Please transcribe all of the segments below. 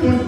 Amen.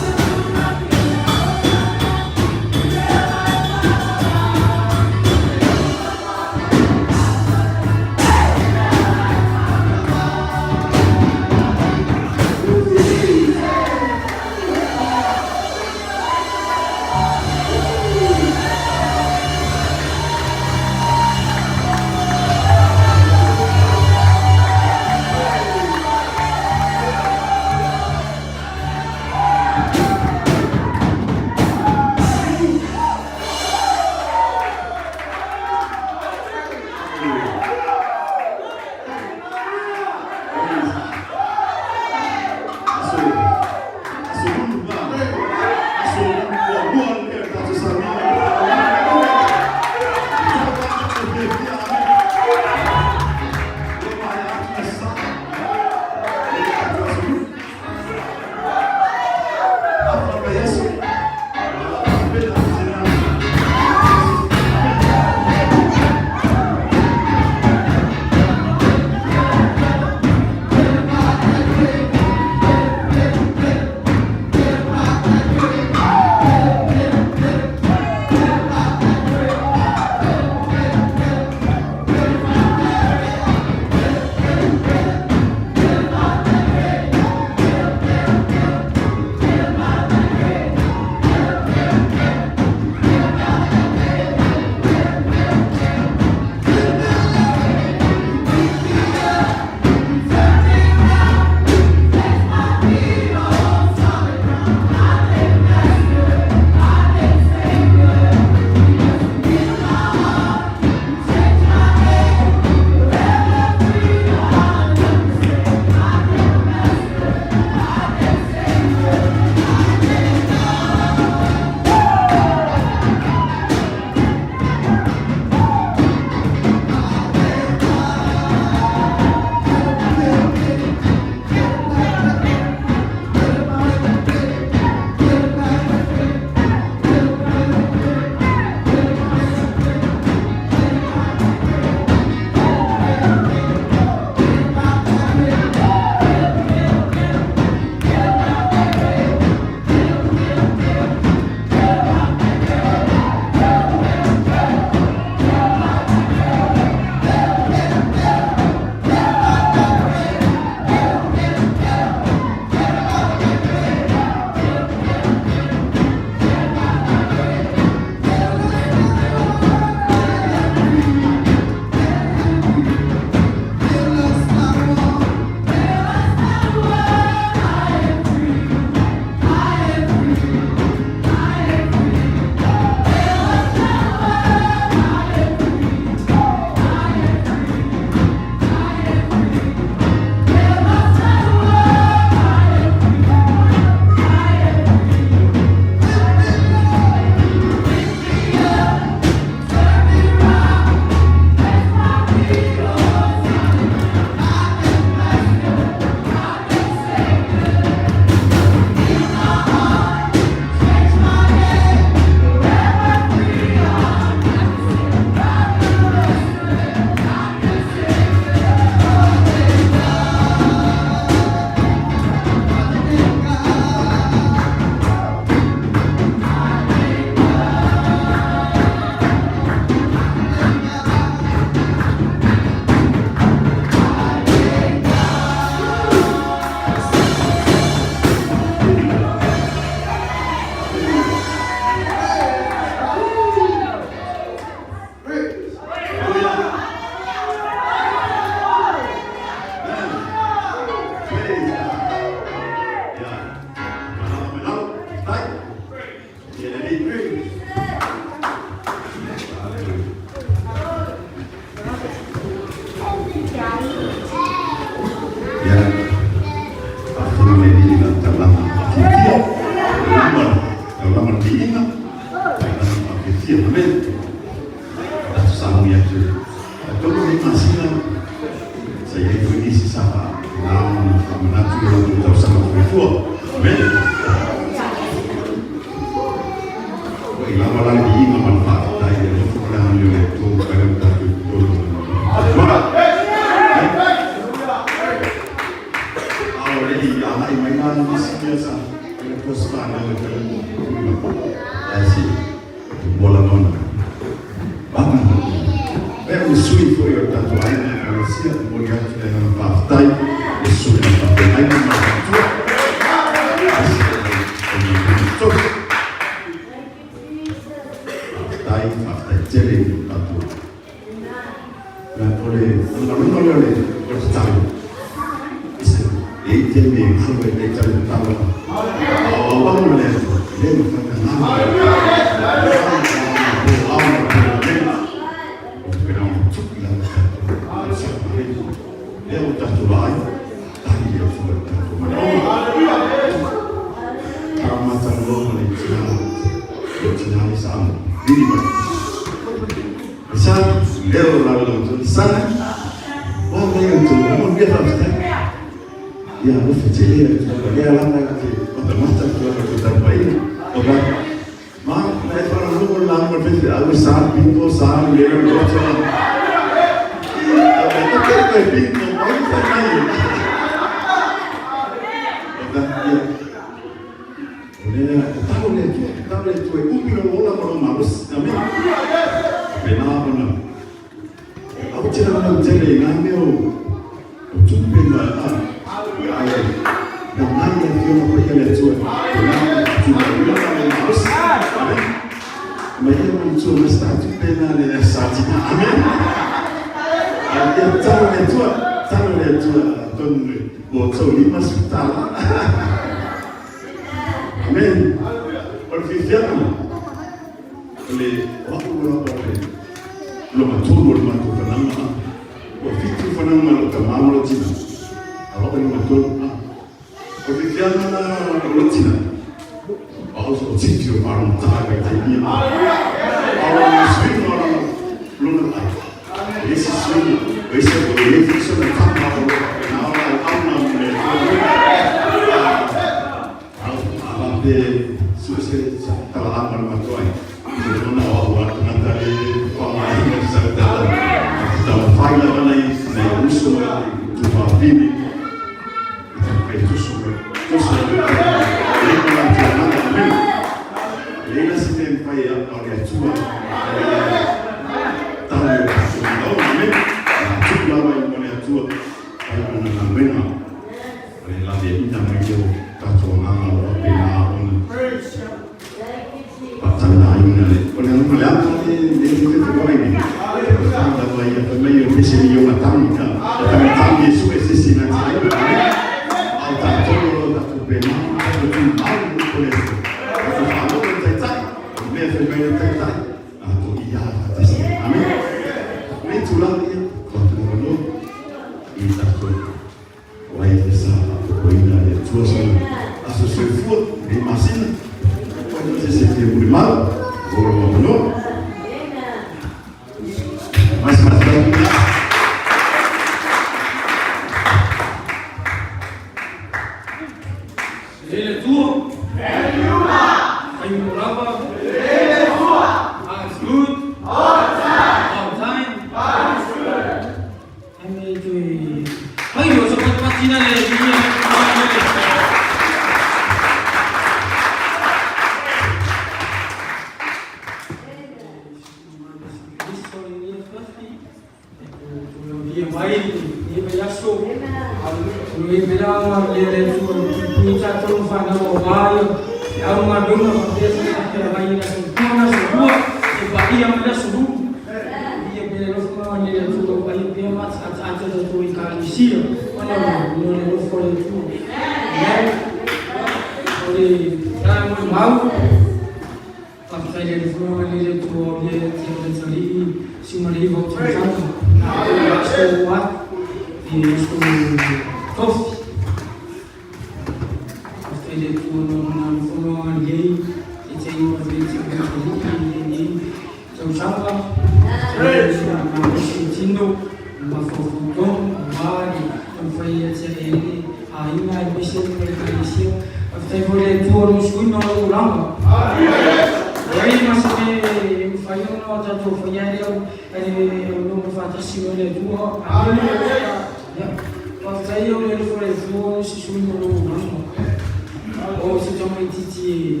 o se toma titi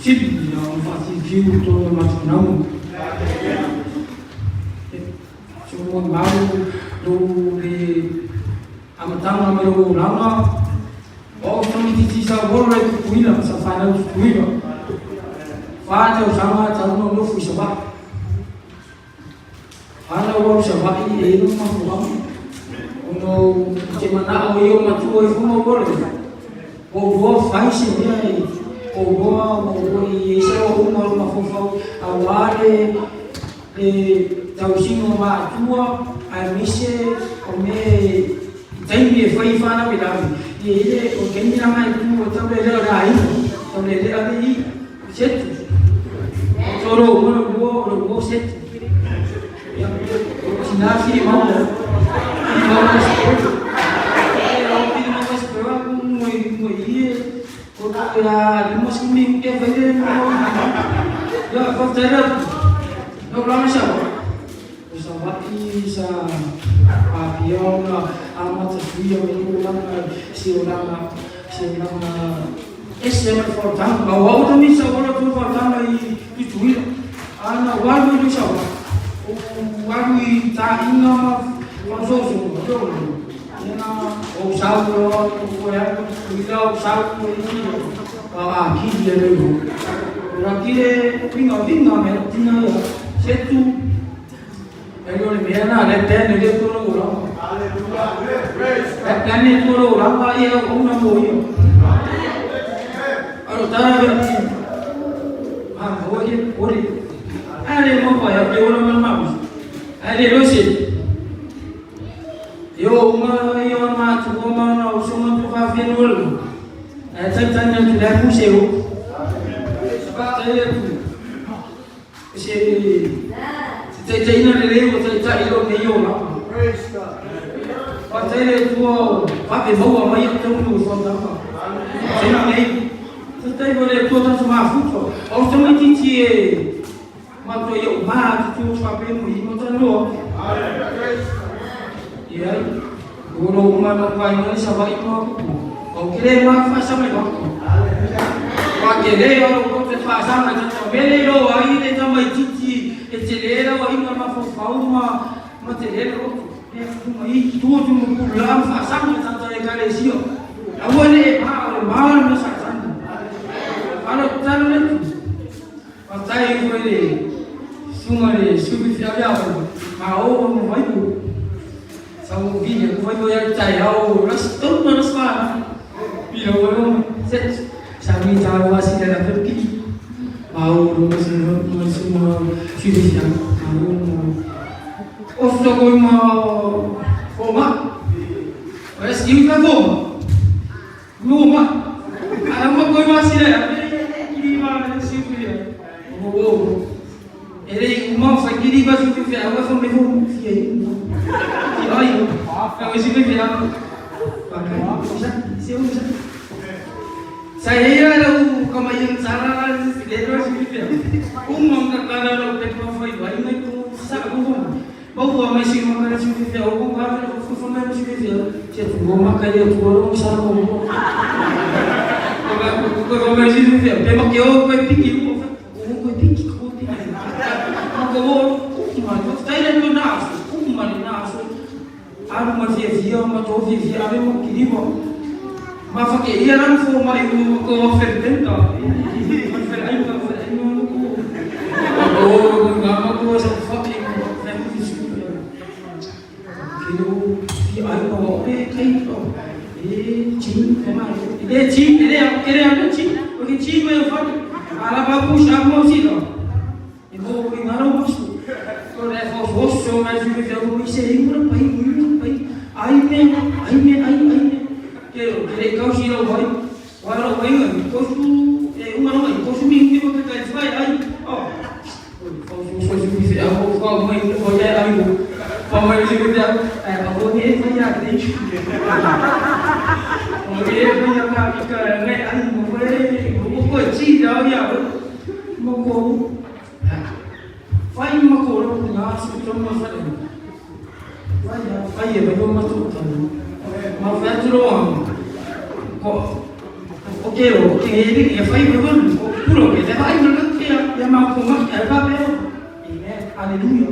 fibi na o fati fiu to ma não so mau do de amatanga mero lama o toma titi sa bolo le kuila sa final kuila fa te sama ta no fu sa ba ana o sa ba I no ma fu no che mana o io ma tu e fu mo bolo o vou faz se aí o vou e isso é uma fofa a ware tausinho ma tua a mise come tem me foi fana bilami e ele o que me mais tu também ele aí também ele aí certo soro o certo o sinal mal ya limos kuning ke bayi ya faktor no lama siapa bisa mati sa apion amat sesuai itu orang si orang SM fortang bawa tu bisa orang tu fortang itu anak waru itu siapa waru tak ingat masuk na o salvo o ya o salvo aqui dia mesmo aqui pinga me tinha setu eu le mena le ten le todo lo aleluia ne todo lo vai eu uma moio aro tá ori ale mo pa eu não me mamos ale lo sei yo ma tu ma na o somo tu fa fenul tantanya tu da ku seu sebab saya tu se ina le o ta ilo me yo na pa saya tu pa pe mo ma yo tu no so da ma saya nei tu boleh tu ta sama futo o somo ti ma to yo ma tu fa pe mo ta no ya guru mana paling sabai mo o kire ma fa sama ko wa kire yo ko te fa sama ta bele ro ai ne ta mai titi e te le ro ai ma fa fa ma te le ro e tu mai tu mo la fa sama ta ta e kale sio awale ma ma sa sa ana ta le pa tai ko le sumare subi fiabia ma o mo vai ku sau Viia foi eu cai ao todo mundo fala pilo eu set sabe tahu asih dalam pergi mau semua sudah siap mau of to kau mau koma wes ini kan koma ada mau kau masih ada ini mana sih dia oh ele mau fakiri baju tu dia apa pun dia dia ai kalau isi dia pakai bisa saya lalu kemayan cara dia terus dia umum terkadang lalu teknologi baik itu sak umum bawa masih makan sih dia umum kalau fufuna sih dia dia umum makan dia turun sana umum kalau masih dia memang kau pergi kau pergi kau Tayo na naso, kumani naso. Ano mafia matofi ave mo kilimo. Mafake iya lang fo mai ko fertenta. Ai no ko. Oh, ngama ko sa fucking family school. Kilo di ai no kai to. Chin tema. Chin kere am chin. Porque chin me fa. Ala babu shamo silo. Ibo ko ngaro mas. Kalau dah fokus, mas juga jauh bisa hidup baik. Aime. Kau sih lo baik. Walau baik, kau tu, umar baik. Kau tu minggu kita kerja baik. Oh, kau tu bisa aku kau main kau jadi aku. Kau main juga aku ni banyak ni. Kau ni banyak kaki kerana aku kau ciri dia. Kau fai ma ko na su to ma fa fai ba yo ma to ma fa tro ko oke Pero que fue puro que te va a ir a llamar como que el papel. Aleluya,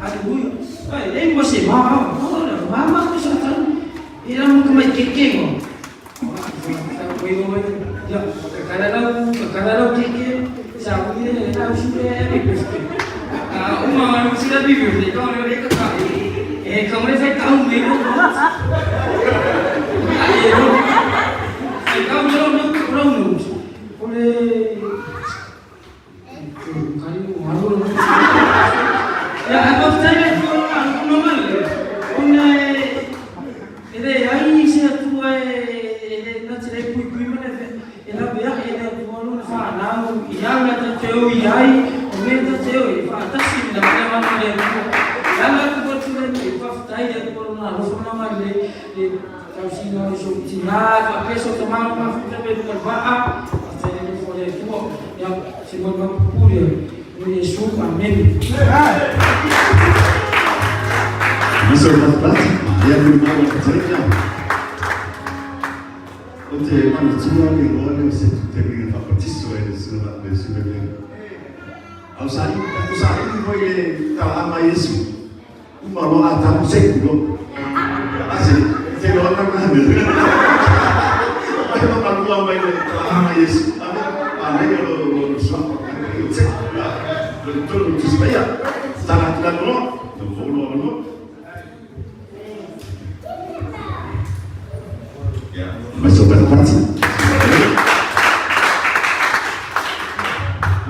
aleluya. Ay, es así, mamá, pues era muy como que ya, cada que sabe era uma cidade vive, então eu ia cantar. Como ele vai um meio então eu não pronto. Olhe, ya apa saya normal. Ele aí se atua na cidade pui mana ela via ela tuan fa na ia na teu iai o meta teu fa ta sim na mana le ela tu botu le fa tai de por na no na male tau sino so tina fa peso tomar ma fa pe por va hasta le for le tu ya se mo ma pure ni su amen. Isso é uma prática. E a minha irmã vai fazer já. Ontem, quando tinha alguém olha, você tem que fazer isso aí, isso não é isso bem. Ao sair foi calama isso. Uma loja tá no seco. Assim, tem loja na minha. Aí não tá com mais calama isso. Aí eu só eu sei. Todo mundo se vai. Tá lá no vou. Mas super fácil.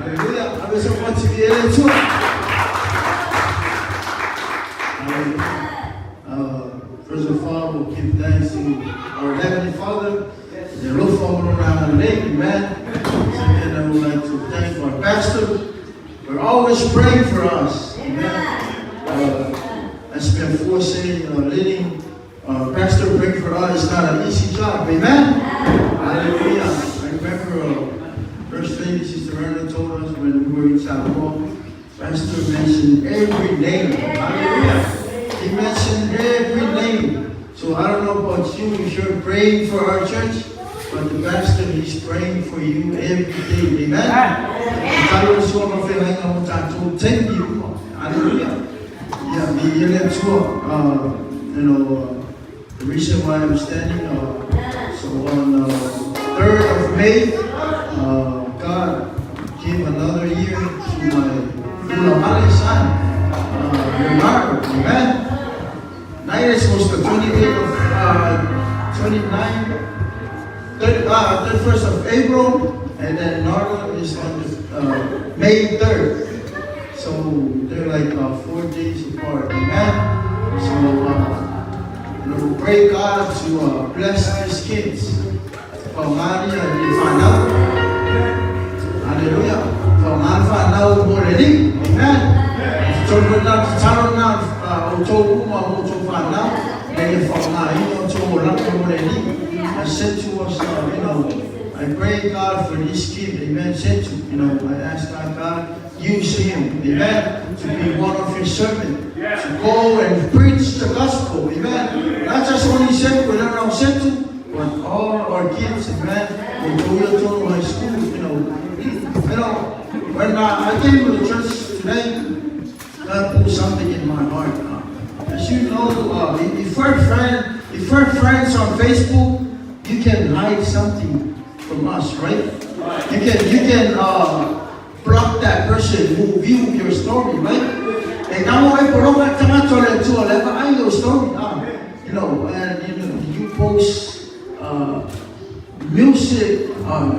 Aleluia. A pessoa pode se ver ele sua. First of all, we'll give thanks to our Heavenly Father, the roof over our lake, amen. And I would like to thank our pastor for always praying for us, amen. As before saying, leading pastor praying for us is not an easy job, amen. Hallelujah. I remember First Lady Sister Reynolds told us when we were in Salomon, pastor mentioned every name. Hallelujah. He mentioned every name. So I don't know about you if you're praying for our church, but the pastor is praying for you every day. Amen. Hallelujah. Yeah, the reason why I'm standing, so on 3rd of May, God gave another year to my Viia Le AliI son, Reynolds. Amen. Night was the 28th of 31st of April, and then Nardo is on the May 3rd. So they're like 4 days apart. Amen. So we pray God to bless these kids. For Maria and Fanau. Hallelujah. For Man Fanau already. Amen. So we're not telling now, I said to us, I pray God for this kid, amen. Said to, I asked God, use him, amen, to be one of your servants, to go and preach the gospel, amen. Not just only said we don't know sent to, but all our kids, amen, will go to high school, When I came to the church today, God put something in my heart. As you know, if we're friends on Facebook, you can hide something from us, right? You can block that person who view your story, right? And now I put your story, and you post music,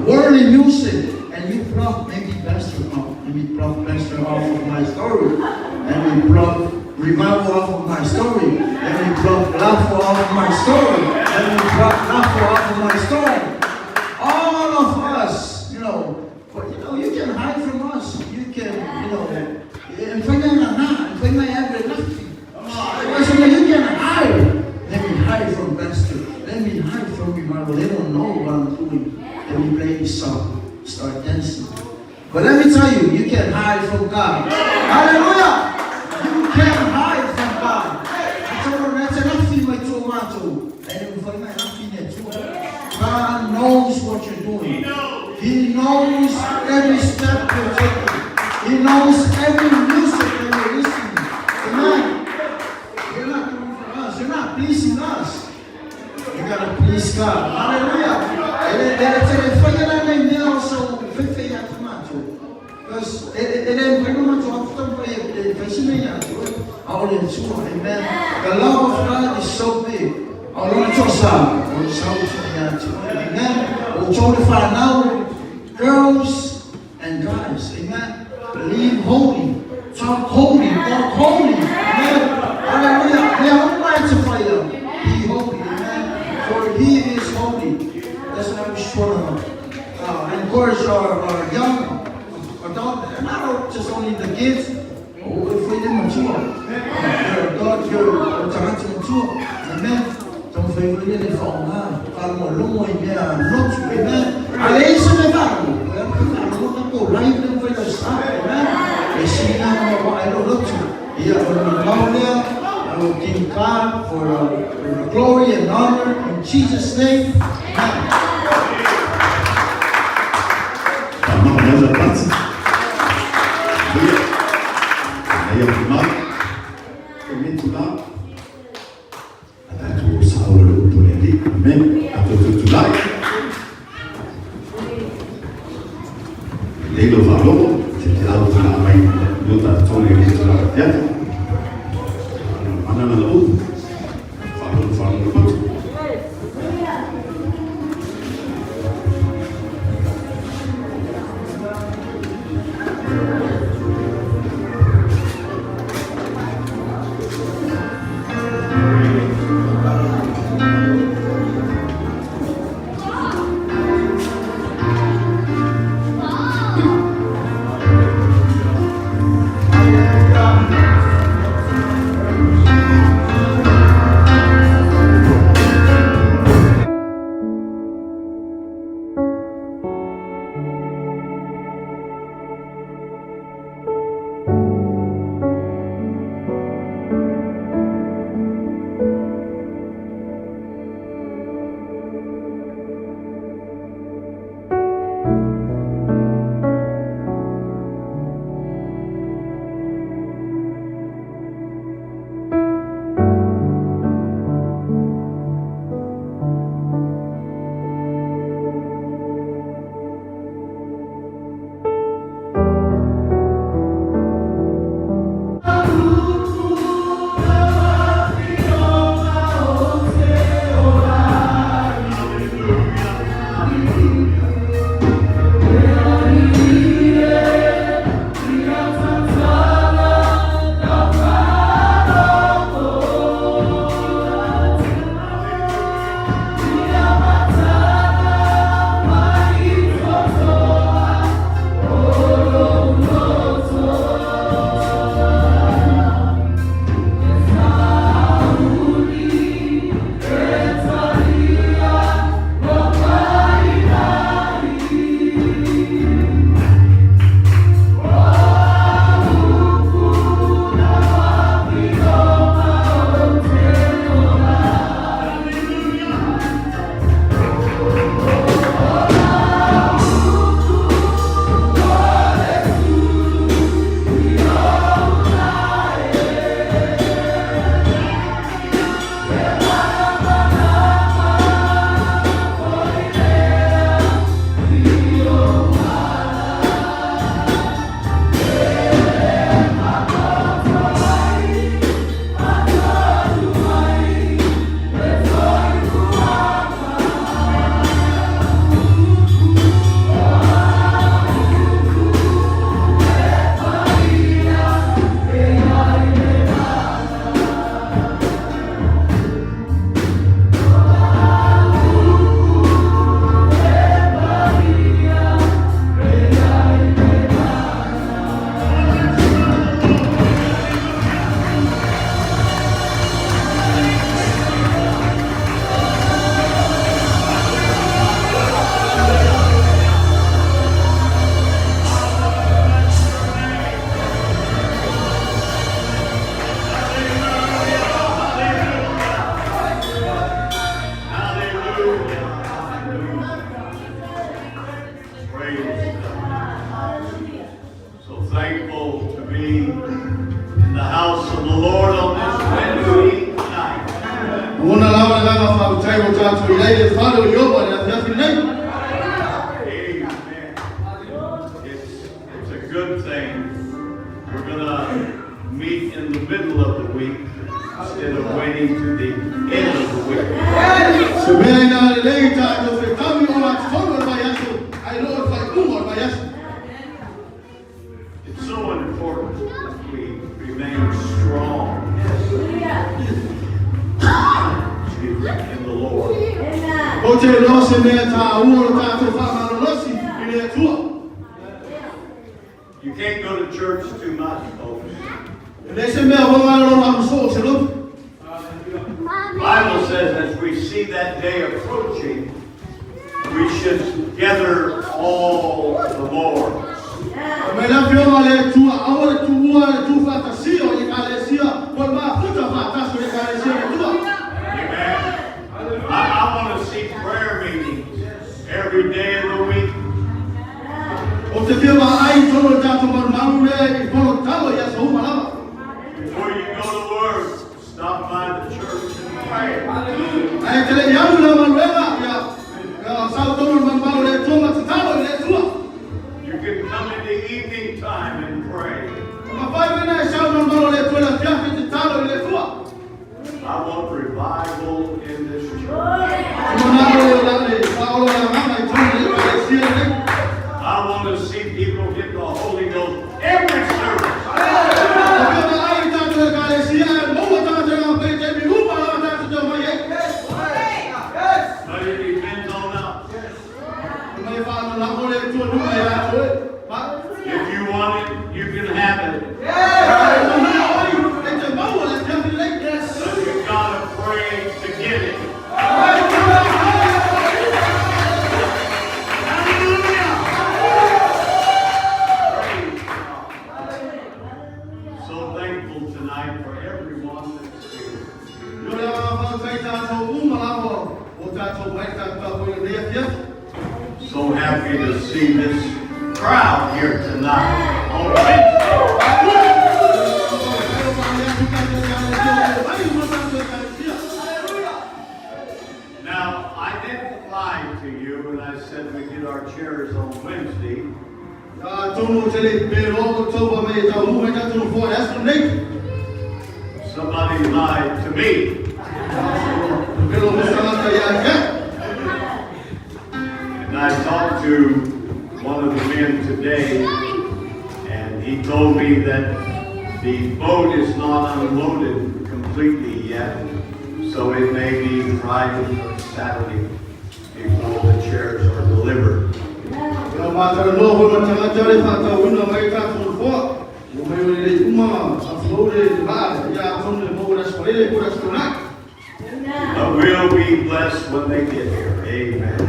worldly music, and you block maybe pastor off of my story, and we block revival off of my story, and we block laughter off of my story, and we block laughter off of my story. All of us, but you can hide from us. You can, you can hide. Let me hide from pastor. Let me hide from revival. They don't know what I'm doing. Let me play this song. Start dancing. But let me tell you, you can hide from God. Hallelujah! You can hide from God. God knows what you're doing. doing. He knows every step you're taking. He knows every music that you're listening. Amen. You're not doing for us. You're not pleasing us. You gotta please God. Hallelujah. Because amen. The love of God is so big. Amen. Girls and guys, amen. Live holy, talk holy, walk holy. Amen. Hallelujah. Be holy, amen. For He is holy. That's what I was trying to encourage our young adults, and not just only the kids. If we didn't mature, God, you're mature. Amen. Don't favor any form. Kalau long way dia not amen. Alay sa level. Kalau ko right ng for the start. Amen. Kasi na mo I don't know to. Yeah, I will thank God for the glory and honor in Jesus' name. Amen. Atau tutulay. Lelo valo, jadi auto na may luta tole luta ya. Mana na lu? Valo lu. be in the house of the Lord on this Wednesday night. Amen. It's a good thing. We're going to meet in the middle of the week instead of waiting to the end of the week. It's so important that we remain strong in the Lord. You can't go to church too much, folks. The Bible says as we see that day approaching, we should gather all the more. I want to see prayer meetings every day of the week. Before you go to work, stop by the church and pray. You can come in the evening time and pray. I want revival in this church. I want to see people get the Holy Ghost every service. But it depends on us. If you want it, you can have it. But you've got to pray to get it. So thankful tonight for everyone that's here. So happy to see this crowd here tonight on Wednesday. Now, I didn't lie to you when I said we get our chairs on Wednesday. Somebody lied to me. And I talked to one of the men today, and he told me that the boat is not unloaded completely yet, so it may be Friday or Saturday before the chairs are delivered. But we'll be blessed when they get here. Amen.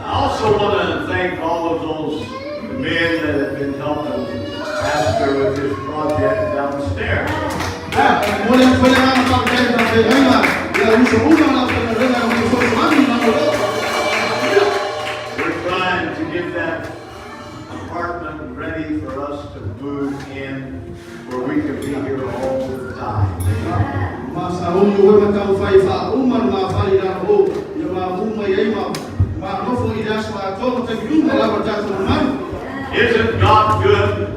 I also want to thank all of those men that have been helping Pastor with his project downstairs. We're trying to get that apartment ready for us to move in, where we can be here all the time. Isn't God good?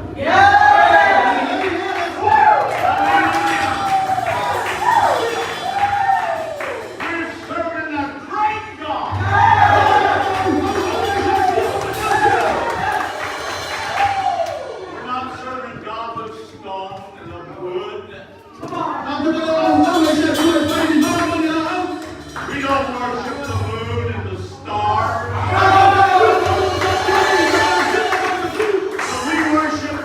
Worship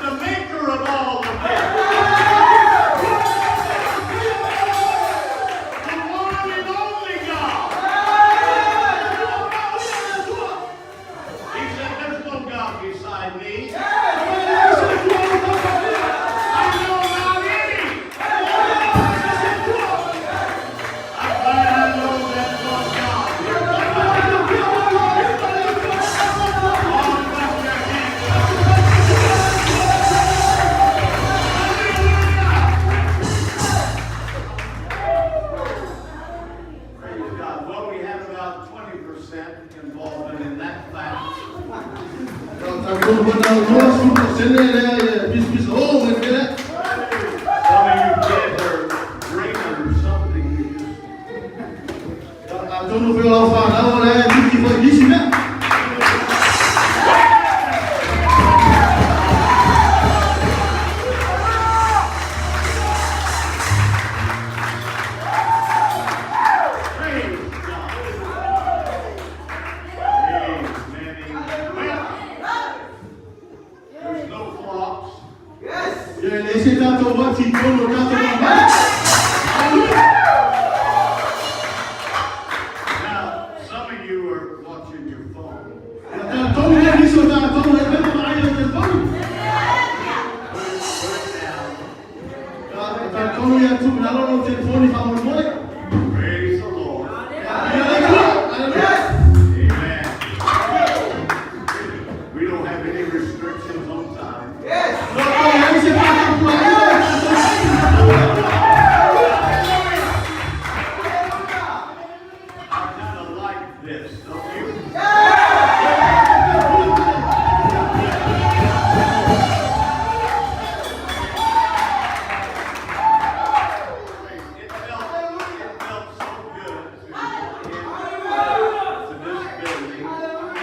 100% involvement in that fact. Some of you kids are dreaming or something. There's no flocks. Now, some of you are watching your phone. Put it down. Praise the Lord. Amen. We don't have any restrictions on time. I kind of like this, don't you? It felt so good to this building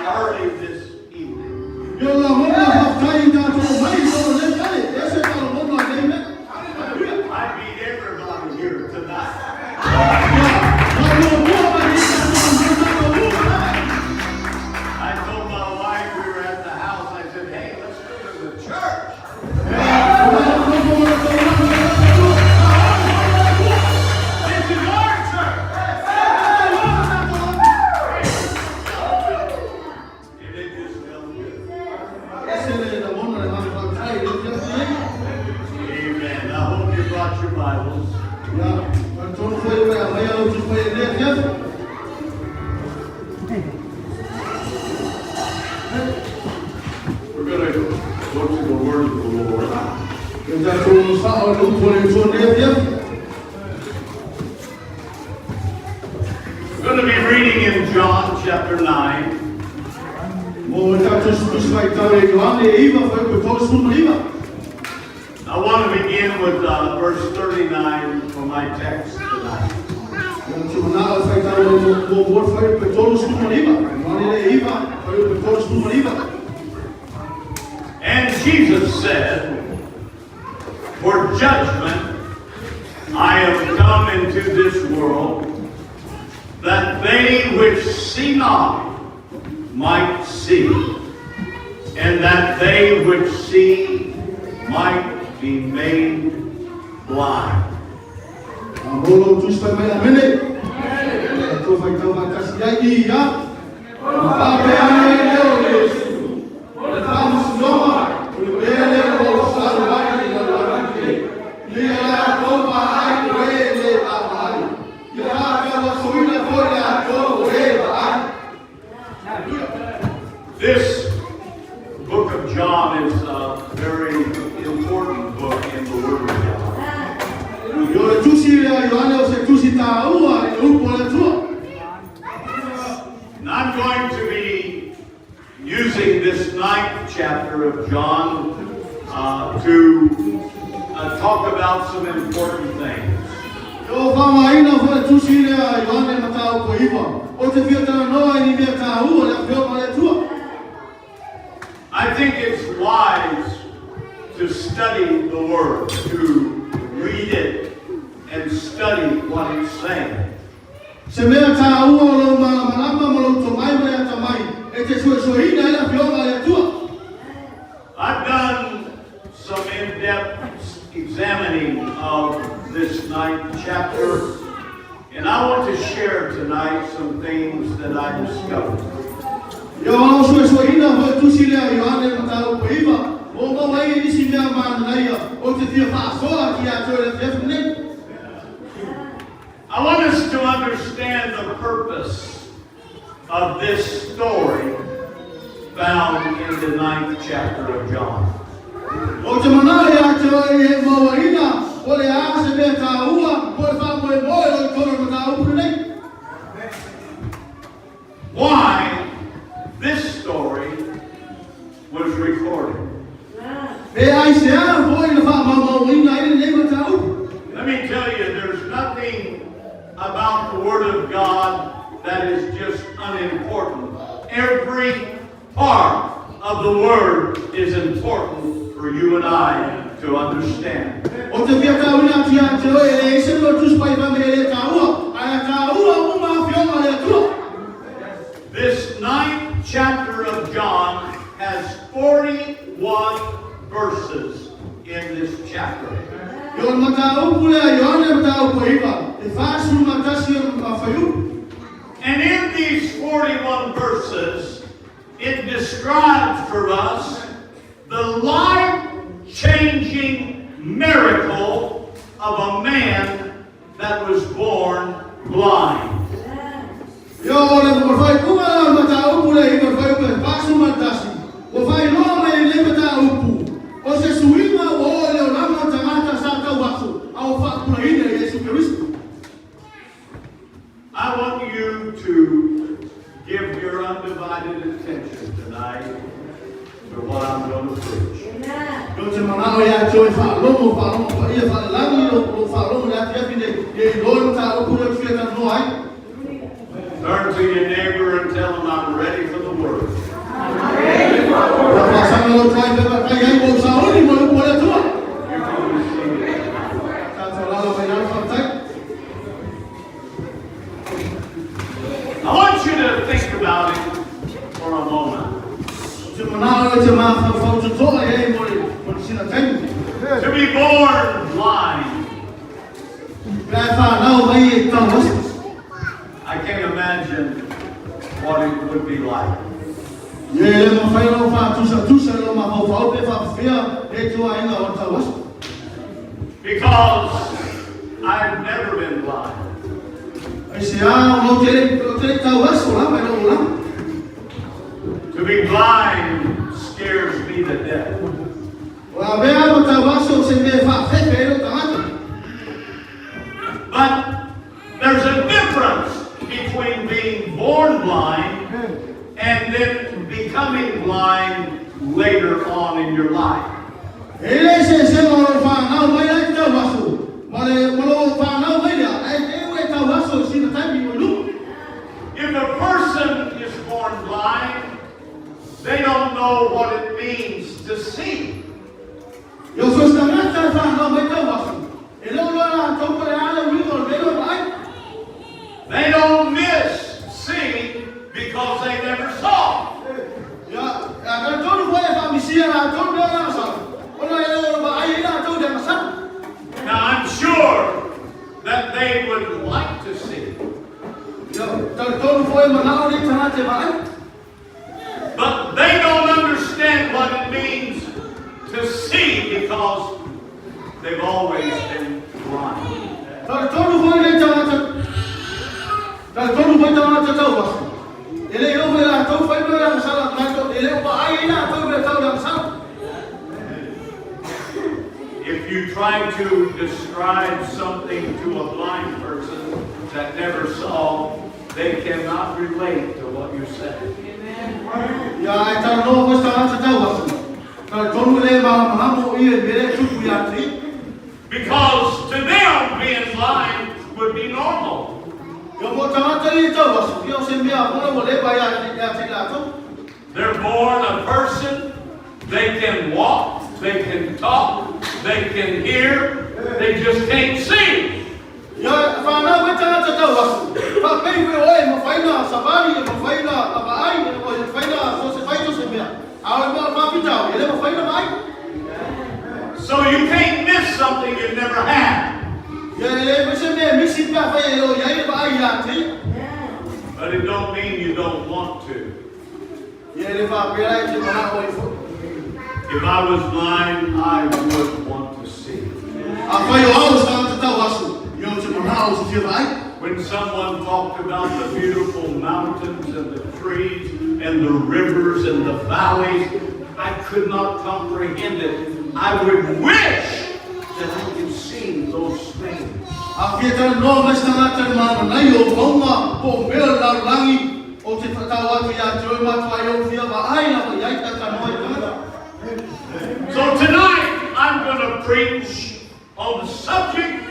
early this evening. I meet everybody here tonight. I told my wife we were at the house, I said, hey, let's go to the church. This is our church. And it just felt good. Amen. I hope you brought your Bibles. We're going to go to the word of the Lord. We're going to be reading in John chapter 9. I want to begin with verse 39 for my text tonight. And Jesus said, for judgment I am come into this world, that they which see not might see, and that they which see might be made blind. This book of John is a very important book in the Word of God. And I'm going to be using this 9th chapter of John to talk about some important things. I think it's wise to study the Word, to read it and study what it's saying. I've done some in-depth examining of this 9th chapter, and I want to share tonight some things that I discovered. I want us to understand the purpose of this story found in the 9th chapter of John. Why recording. Let Let me tell you, there's nothing about the Word of God that is just unimportant. Every part of the Word is important for you and I to understand. This 9th chapter of John has 41 verses in this chapter. And in these 41 verses, it describes for us the life-changing miracle of a man that was born blind. I want you to give your undivided attention tonight to what I'm going to preach. Turn to your neighbor and tell him I'm ready for the word. I'm ready for the word. I want you to think about it for a moment. To be born blind. I can't imagine what it would be like. Because I've never been blind. To be blind scares me to death. But there's a difference between being born blind and then becoming blind later on in your life. If a person is born blind, they don't know what it means to see. They don't miss seeing because they never saw. Now I'm sure that they would like to see. But they don't understand what it means to see because they've always been blind. If you try to describe something to a blind person that never saw, they cannot relate to what you said. Because to them, being blind would be normal. They're born a person, they can walk, they can talk, they can hear, they just can't see. So you can't miss something you've never had. But it don't mean you don't want to. If I was blind, I would want to see. When someone talked about the beautiful mountains and the trees and the rivers and the valleys, I could not comprehend it. I would wish that I could see those things. So tonight, I'm going to preach on the subject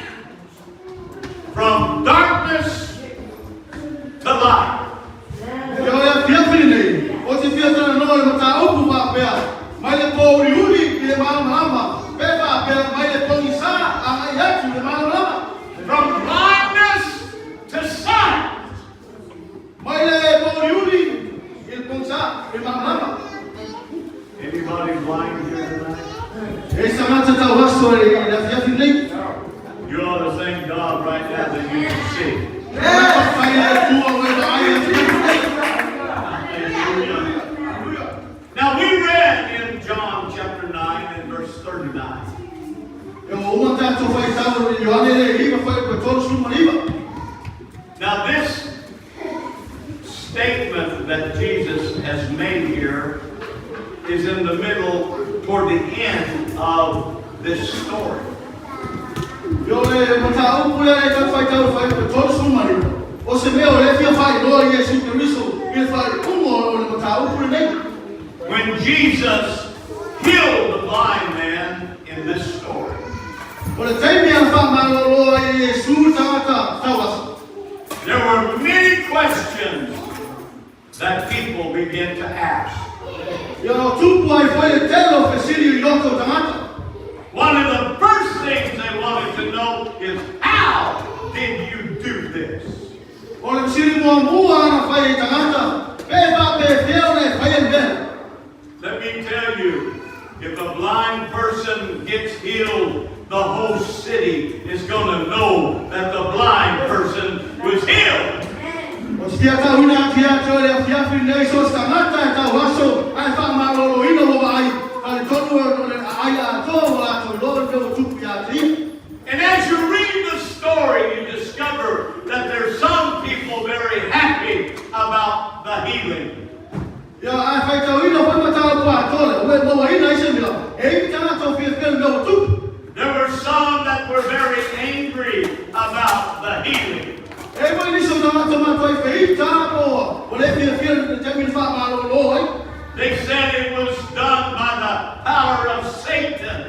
from darkness to light. From blindness to sight. Anybody blind here tonight? You ought to thank God right now that you can see. Now we read in John chapter 9 and verse 39. Now this statement that Jesus has made here is in the middle, toward the end of this story. When Jesus healed the blind man in this story, there were many questions that people began to ask. One of the first things they wanted to know is, how did you do this? Let me tell you, if a blind person gets healed, the whole city is going to know that the blind person was healed. And as you read the story, you discover that there's some people very happy about the healing. There were some that were very angry about the healing. They said it was done by the power of Satan.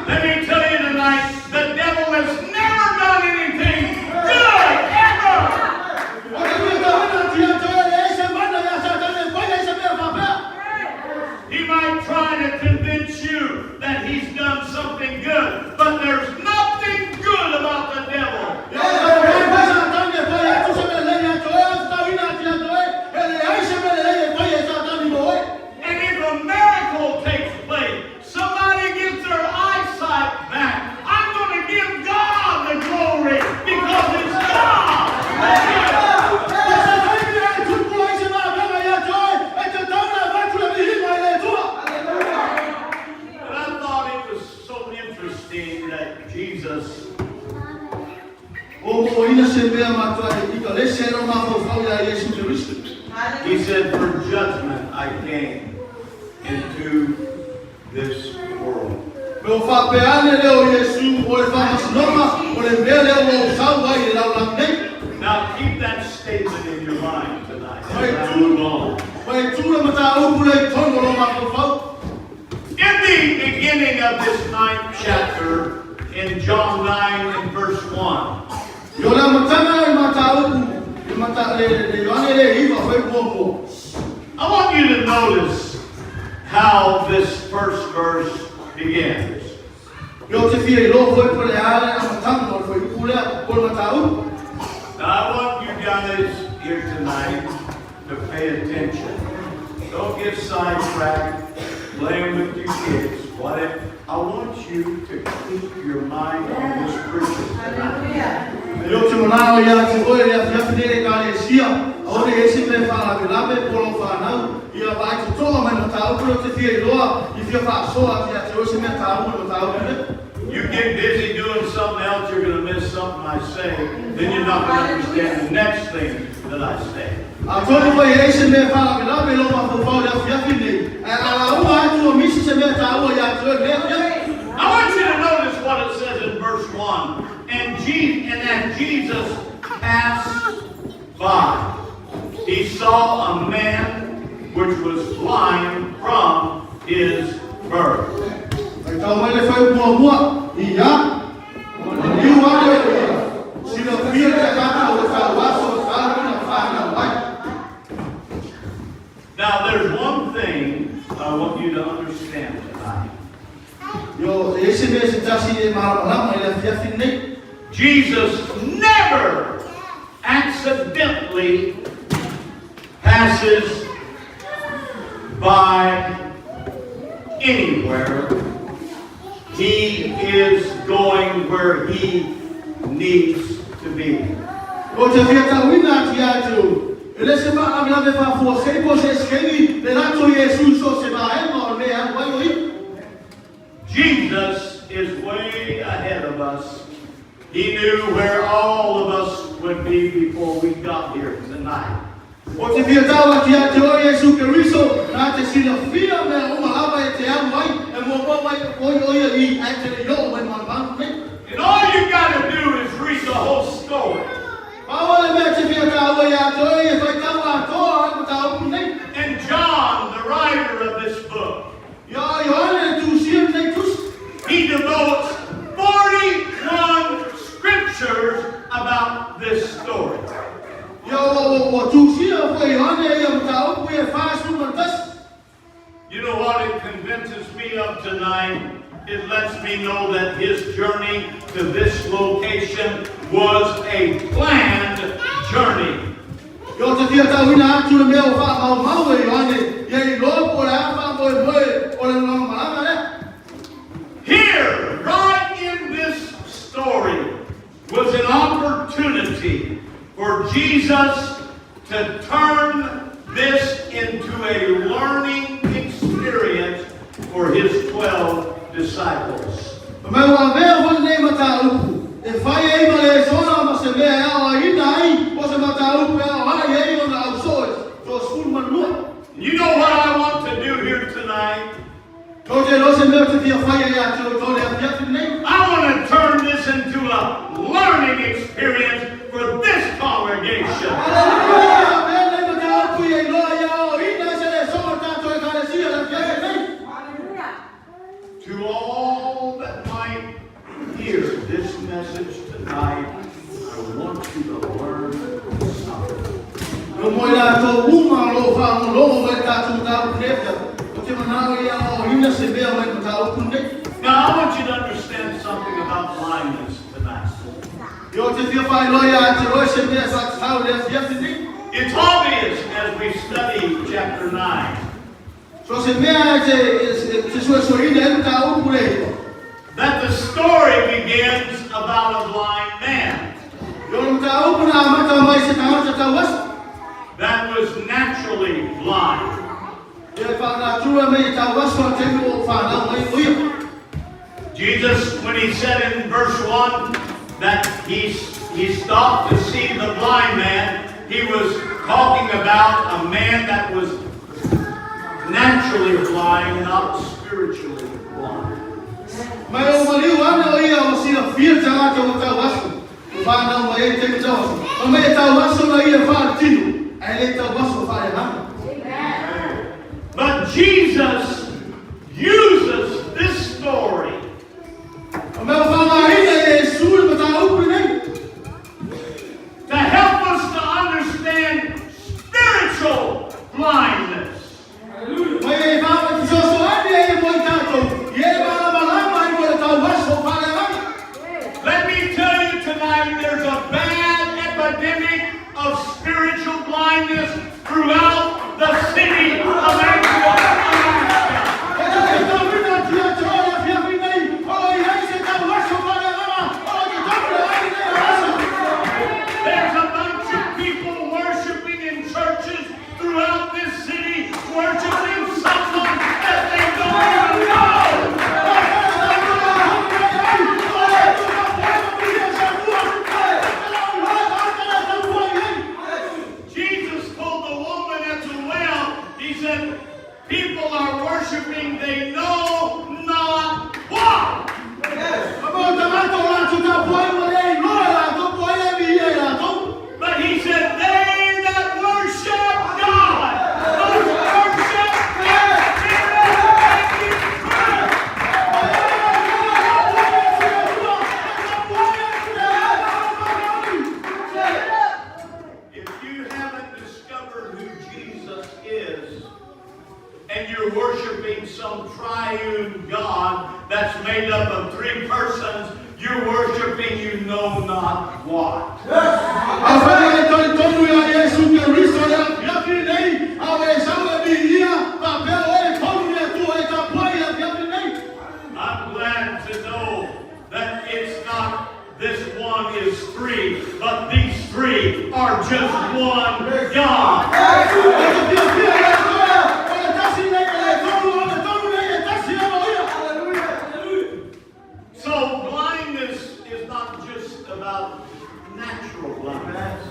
Let me tell you tonight, the devil has never done anything good, ever. He might try to convince you that he's done something good, but there's nothing good about the devil. And if a miracle takes place, somebody gets their eyesight back, I'm going to give God the glory because it's God. And I thought it was so interesting that Jesus he said, for judgment I came into this world. Now keep that statement in your mind tonight. As I move on. In the beginning of this 9th chapter, in John 9 and verse 1, I want you to notice how this first verse begins. Now I want you guys here tonight to pay attention. Don't get sidetracked, playing with your kids, whatever. I want you to keep your mind on this scripture tonight. You get busy doing something else, you're going to miss something I say. Then you're not going to understand the next thing that I say. I want you to notice what it says in verse 1. And as Jesus passed by. he saw a man which was blind from his birth. Então ele foi boa e já viu a se não via que a Now there's one thing I want you to understand tonight. Jesus never accidentally passes by anywhere. He is going where he needs to be. Jesus is way ahead of us. He knew where all of us would be before we got here tonight. And all you got to do is read the whole story. And John, the writer of this book, he devotes 41 scriptures about this story. You know what it convinces me of tonight? It lets me know that his journey to this location was a planned journey. Here, right in this story, was an opportunity for Jesus to turn this into a learning experience for his 12 disciples. You know what I want to do here tonight? I want to turn this into a learning experience for this congregation. To all that might hear this message tonight, I want you to learn something. Now I want you to understand something about blindness tonight. It's obvious as we study chapter 9 that the story begins about a blind man that was naturally blind. Jesus, when he said in verse 1 that he stopped to see the blind man, he was talking about a man that was naturally blind, not spiritually blind. But Jesus uses this story to help us to understand spiritual blindness. Let me tell you tonight, there's a bad epidemic of spiritual blindness throughout the city of Antioch. There's a bunch of people worshiping in churches throughout this city, worshiping someone that they don't even know. know not what. I'm glad to know that it's not this one is three, but these three are just one God. So blindness is not just about natural blindness.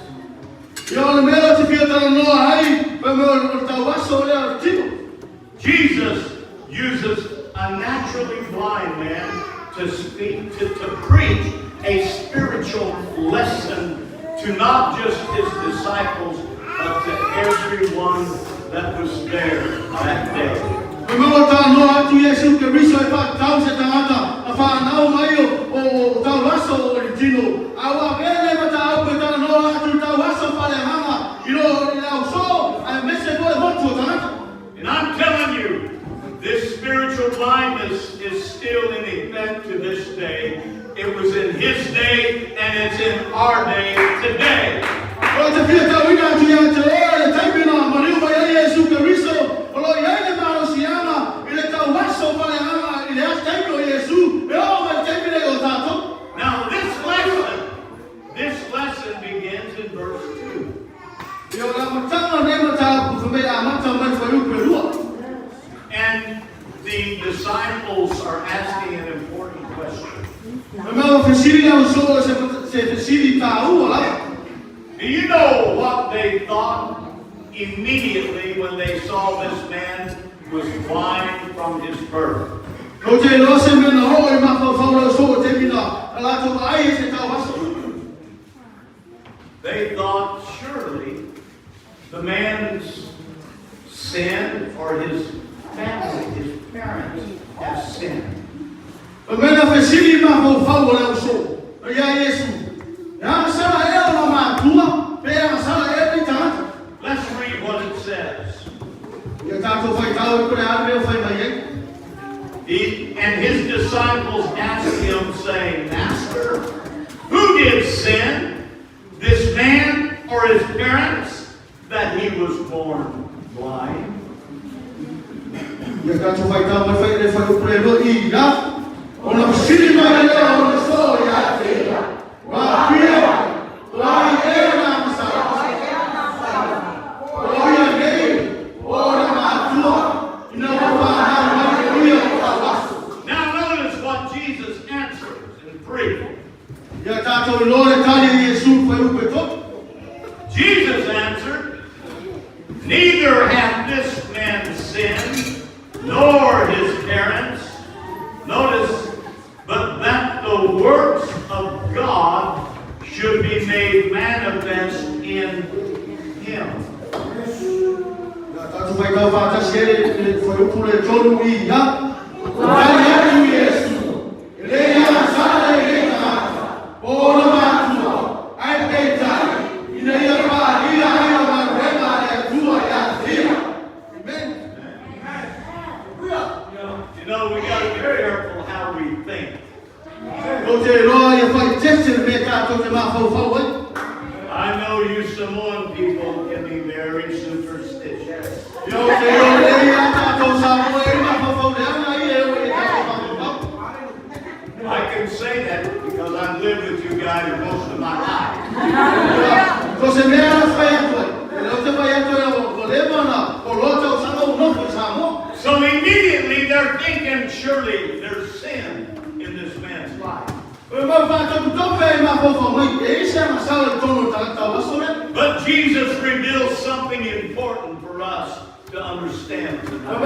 Jesus uses a naturally blind man to speak, to preach a spiritual lesson to not just his disciples, but to everyone that was there that day. And I'm telling you, this spiritual blindness is still in effect to this day. It was in his day, and it's in our day today. Now this lesson begins in verse 2. And the disciples are asking an important question. Do you know what they thought immediately when they saw this man was blind from his birth? They thought surely the man's sin or his family, his parents have sinned. Let's read what it says. And his disciples asked him, saying, Master, who did sin, this man or his parents, that he was born blind? Jesus answered, neither hath this man sinned, nor his parents. Notice, but that the works of God should be made manifest in him. You know, we got to be careful how we think. I know you Samoan people can be very superstitious. I can say that because I've lived with you guys most of my life. So immediately they're thinking, surely there's sin in this man's life. But Jesus reveals something important for us to understand tonight.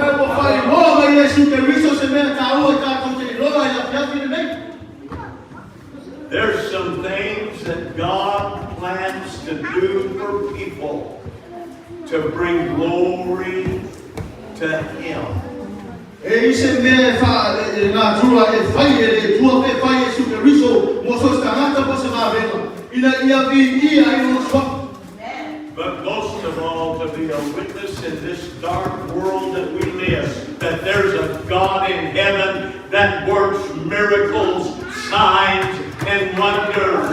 There's some things that God plans to do for people to bring glory to Him. But most of all, to be a witness in this dark world that we live, that there's a God in heaven that works miracles, signs, and wonders.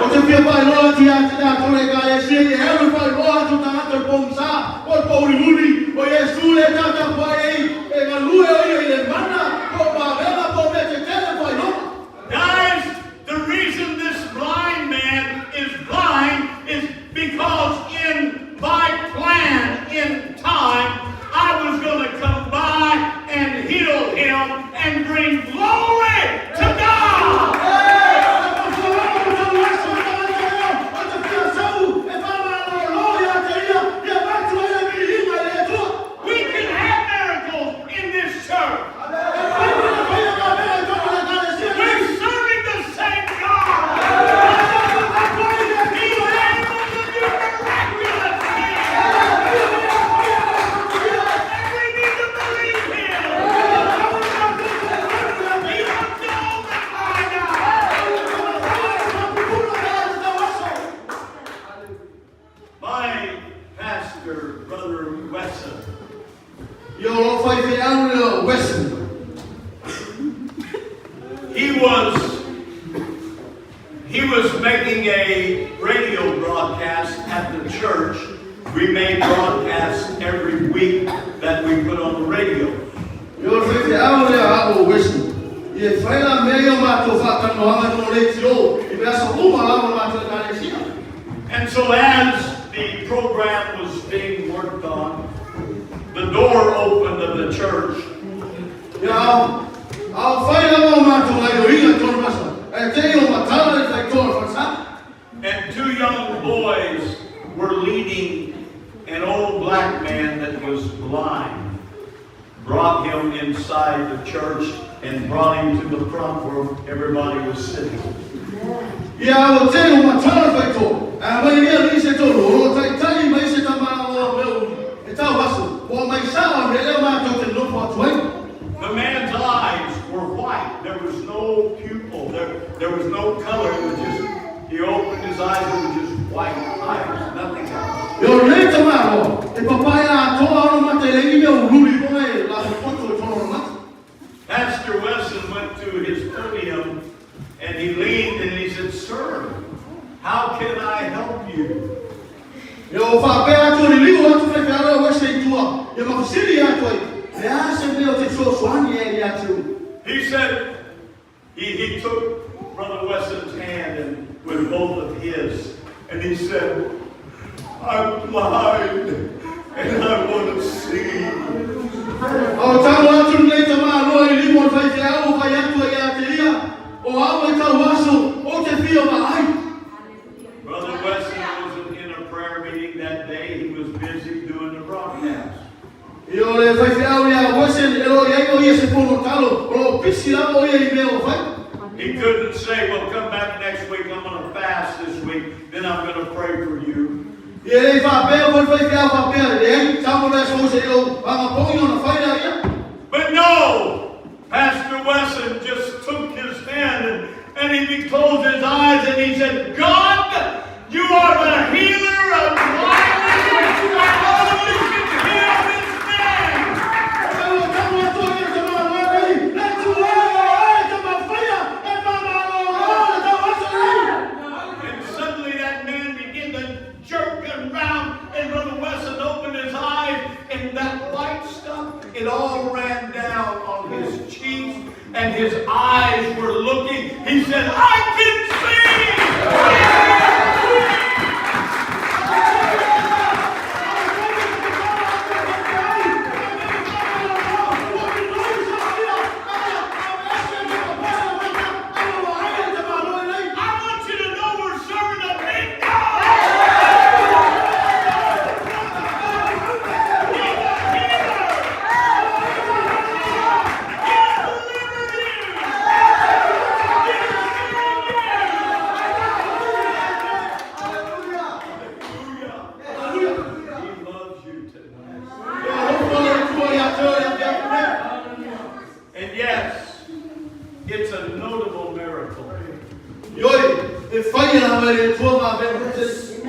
O te pia pai loa ti ate nā tore ka e se e heru pai loa tu tangata pōmsa o kauri huri o Yesu le tata pai ei e ngā lue o ia i le mana o mawela po me te tele pai loa. Guys, the reason this blind man is blind is because in my plan, in time, I was going to come by and heal him and bring glory to God. We can have miracles in this church. We're serving the same God. He's able to do miraculous things. And we need to believe him. He's a glorified God. My pastor, Brother Wesson, Yo fai fe au Wesson. he was making a radio broadcast at the church. We made broadcasts every week that we put on the radio. Yo fai fe au Wesson. Ye fai la meio mato fata no anga no letio. I pesa uma la mato ka le sia. And so as the program was being worked on, the door opened of the church. Ya, au fai la mato ai o inga tor masa. E te o matala e fai tor fasa. And two young boys were leading an old black man that was blind, brought him inside the church and brought him to the front where everybody was sitting. Ya o te o matala fai tor. A mai ia ni se tor o tai tai mai se tama o meu. E tau wasu. O mai sa me le mato te no po tuai. The man's eyes were white. There was no pupil. There was no color. It was just, he opened his eyes, it was just white eyes, nothing else. Yo le tama o. E papaya toa o mate le ni meu ruli ko e la foto tono mate. Pastor Wesson went to his podium and he leaned and he said, "Sir, how can I help you?" Yo fa pe atu ni liu atu fe ara Wesson tua. Yo ma fusili atu ai. Le ase me o te so swani e atu. He said, he took Brother Wesson's hand and with both of his, and he said, "I'm blind and I want to see." O tau atu nei tama no i liu fai te au fai atu e ate ia. O au e tau wasu o te fio ma ai. Brother Wesson wasn't in a prayer meeting that day. He was busy doing the broadcast. Yo le fai te au ia Wesson e lo ia o ia se pono talo. O pisi la o ia i meo fai. He couldn't say, "Well, come back next week. I'm going to fast this week. Then I'm going to pray for you." Ye le fa pe o fai te au fa pe le tamo le so se o ma pongi ona fai la ia. But no, Pastor Wesson just took his hand and he closed his eyes and he said, "God, you are the healer of blindness. I only can heal this man." And suddenly that man began to jerk around and Brother Wesson opened his eyes and that white stuff, it all ran down on his cheeks and his eyes were looking. He said, "I can see!" I want you to know we're serving a big God. He's a healer. He'll deliver you. Hallelujah. He loves you tonight. And yes, it's a notable miracle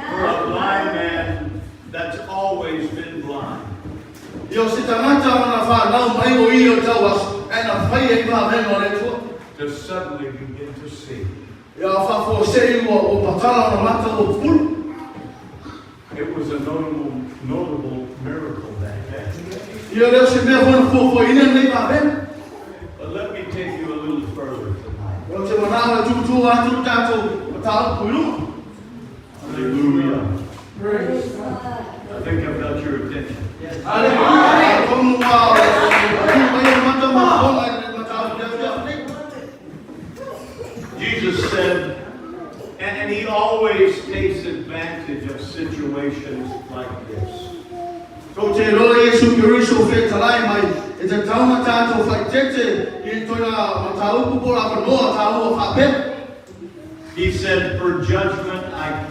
for a blind man that's always been blind. To suddenly begin to see. Ya whafo sei o patala na mata o pulu. It was a notable miracle that day. Ia leo se mea hona fofo ina nei maben. But let me take you a little further tonight. O te manawa tutu atu tato patala pulu. Hallelujah. Praise. I think I've got your attention. Hallelujah. Como wa o mata ma Jesus said, and he always takes advantage of situations like this. Ko te roa Yesu Kiriso fe talai mai, e te tauna tātou whai tete, I toina mataupu pora whanoa tāua whape. He said, for judgment I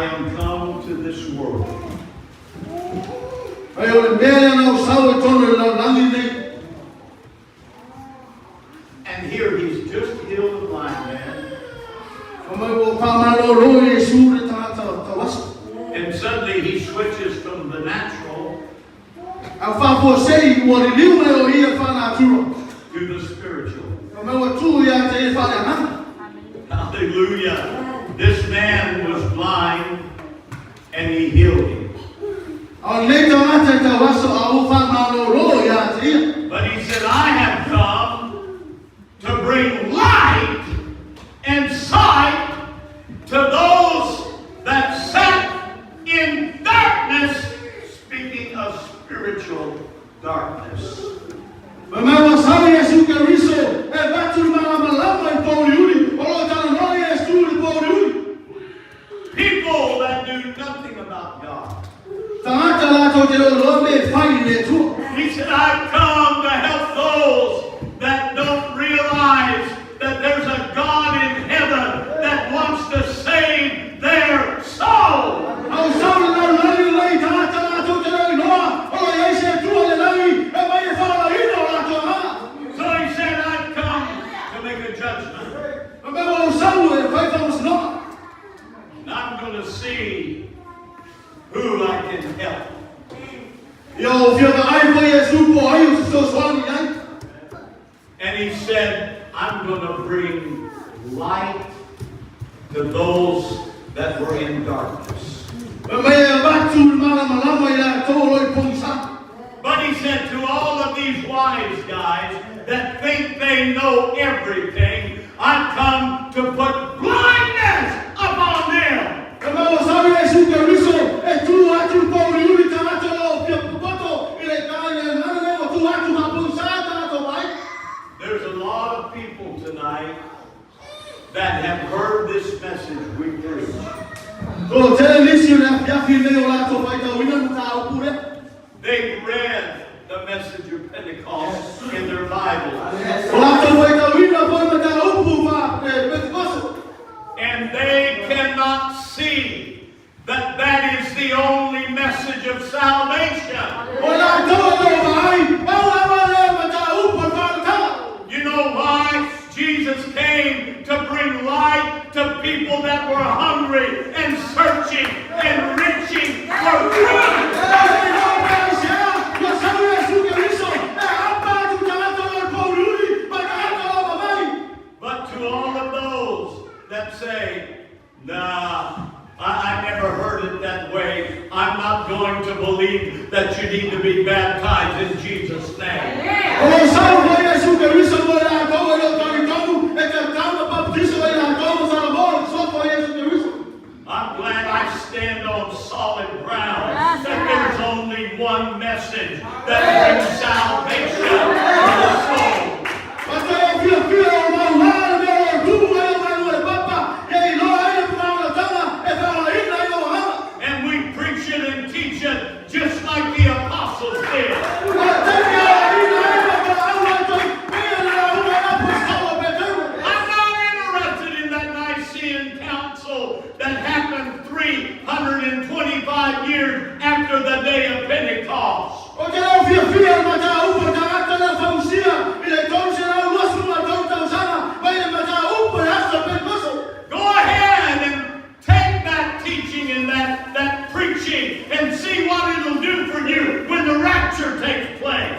am come to this world. Ai o le mea nau sau e tono lau langi nei. And here he's just healed a blind man. Kamai o pamalo ro Yesu re tātou tawasa. And suddenly he switches from the natural A whapo sei ua li liu mai o ia whana atura. to the spiritual. Kamai o tū ia te e whane anana. Hallelujah. This man was blind and he healed him. Au nei tawata tawasa a o whamalo ro ia te ia. But he said, I have come to bring light and sight to those that sat in darkness, speaking of spiritual darkness. Mamai wa sawi Yesu Kiriso e watu mana malama I pōri uri. Olo tana noi Yesu I pōri uri. People that knew nothing about God. Tangata lato te o lome whai le tua. He said, I've come to help those that don't realize that there's a God in heaven that wants to save their soul. Au sawi lau langi lei tangata lato te o noa. Olo Yesu tua le langi e mai e whala ino lato ha. So he said, I've come to make a judgment. Mamai wa sawi e whai whamas noa. And I'm going to see who I can help. Yo, whiaka ai po Yesu po ai o so swami ai. And he said, I'm going to bring light to those that were in darkness. Mamai e watu mana malama I la tō roi pongsa. But he said to all of these wise guys that think they know everything, I've come to put blindness upon them. Mamai wa sawi Yesu Kiriso e tū atu pōri uri tangata o pia pupoto I le kāne e nana nei o tū atu ma pongsa tangata mai. There's a lot of people tonight that have heard this message we preach. Ko tele nisi o le afiafi nei o lato mai tau ina muka au pure. They've read the message of Pentecost in their Bibles. O lato mai tau ina po mata au pu ma e Pentecost. And they cannot see that that is the only message of salvation. O la tau o mai au ama le mata au pu ma. You know why? Jesus came to bring light to people that were hungry and searching and reaching for truth. But to all of those that say, nah, I never heard it that way. I'm not going to believe that you need to be baptized in Jesus' name. I'm glad I stand on solid ground that there's only one message that brings salvation to the soul. And we preach it and teach it just like the apostles did. I'm not interested in that Nicene Council that happened 325 years after the day of Pentecost. Go ahead and take that teaching and that preaching and see what it'll do for you when the rapture takes place.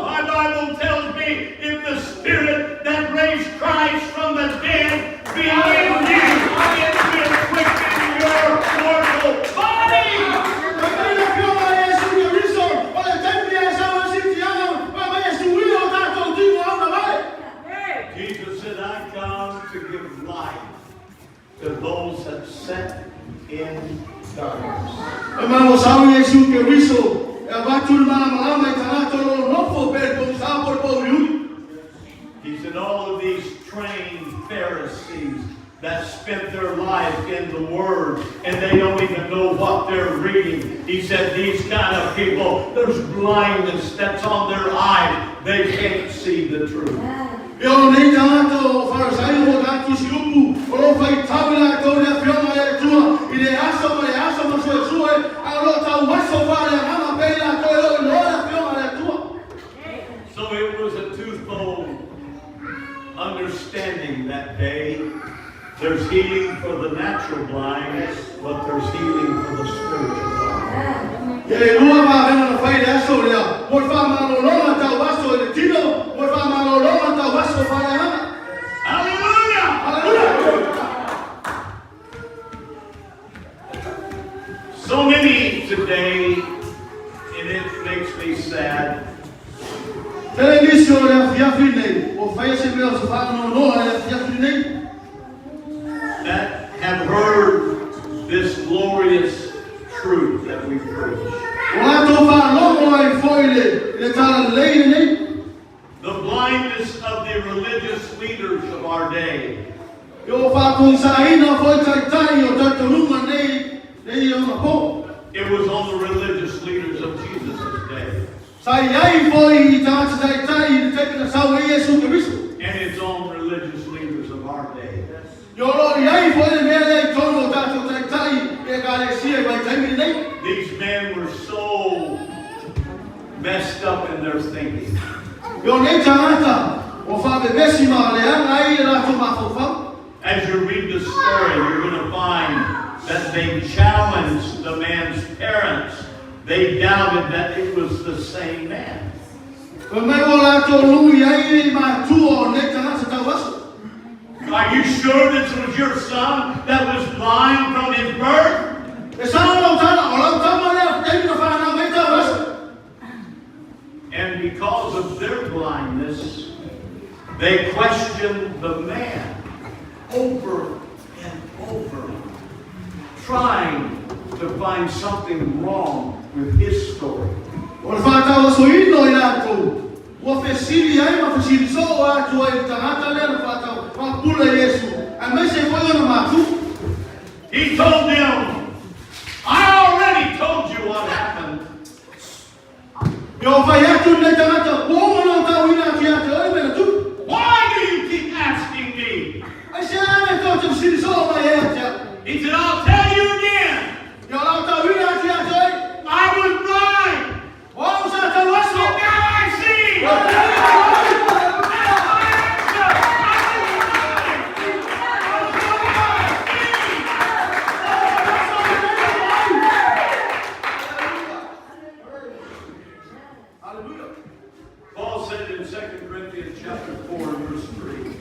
My to give light to those that sit in darkness. Emang usaha Yesus Kristo, abatul mana malama itana tolo nofo perto usah por He said all of these trained Pharisees that spent their life in the Word and they don't even know what they're reading. He said these kind of people, there's blindness that's on their eyes. They can't see the truth. Eu nem tanto fariseu ou tanto siupu, ou vai tabela toda fioma e tua, e de aso mas sua, alo tau waso vale ama pela toda lola fioma e tua. So it was a twofold understanding that day. There's healing for the natural blind, but there's healing for the spiritual blind. E lua ma vena fai aso le, por fama no lola tau waso e tino, por fama no lola tau waso vale ama. Hallelujah! Hallelujah! So many today, and it makes me sad, Televisão é fiafine, o fai se meu se fala no lola é fiafine. that have heard this glorious truth that we preach. The blindness of the religious leaders of our day. It was on the religious leaders of Jesus' day. And it's on religious leaders of our day. These men were so messed up in their thinking. As you read the story, you're going to find that they challenged the man's parents. They doubted that it was the same man. Are you sure this was your son that was blind from his birth? And because of their blindness, they questioned the man over and over, trying to find something wrong with his story. He told them, I already told you what happened. Why do you keep asking me? He said, I'll tell you again. I was blind. And now I see. Paul said in 2 Corinthians chapter 4 and verse 3.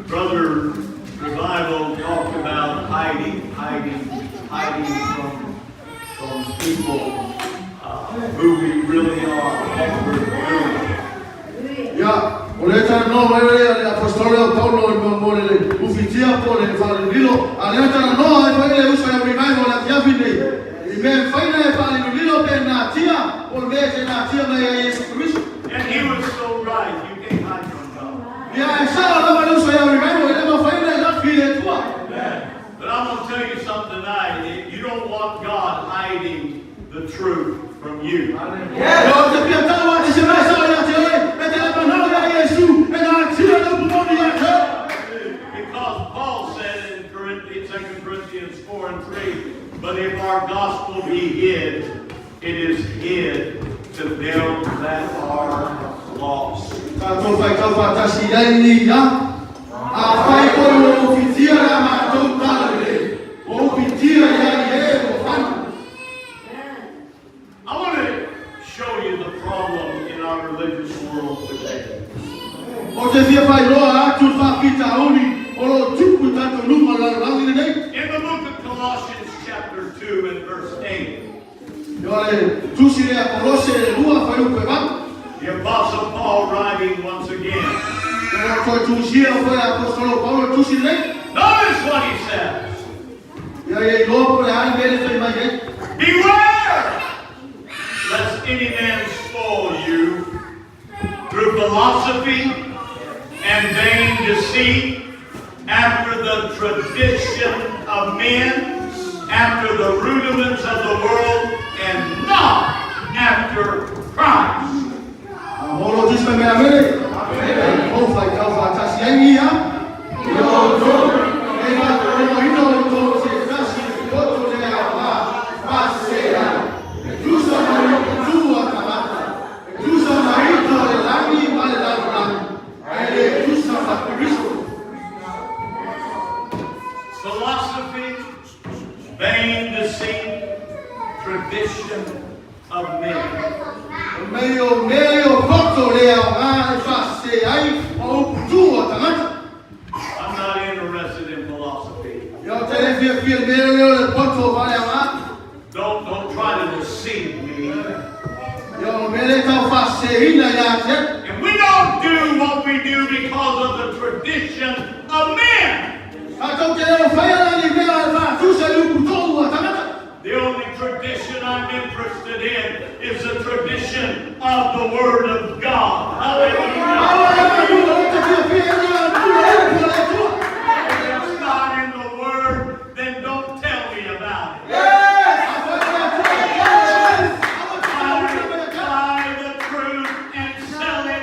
Brother Revival talked about hiding from people who we really are, what we're doing. Apostoleo Paulo ufitia pole fale lilo aliacha no ile uso ya revival la fiafine imefaina pale lilo tena tia olmeze na tia na Yesu Kristo. And he was so right. You can't hide from God. Ya sawa kama uso ya revival ile mafaina ya file tu. But I'm going to tell you something tonight. You don't want God hiding the truth from you. Because Paul said in 2 Corinthians 4 and 3, but if our gospel be hid, it is hid to them that are lost. I want to show you the problem in our religious world today. In the book of Colossians chapter 2 and verse 8. The Apostle Paul writing once again. Notice what he says. Beware, lest any man spoil you through philosophy and vain deceit, after the tradition of men, after the rudiments of the world, and not after Christ. Philosophy, vain deceit, tradition of men. I'm not interested in philosophy. Don't try to deceive me. And we don't do what we do because of the tradition of men. The only tradition I'm interested in is the tradition of the Word of God. Hallelujah. If it's not in the Word, then don't tell me about it. Buy the truth and sell it.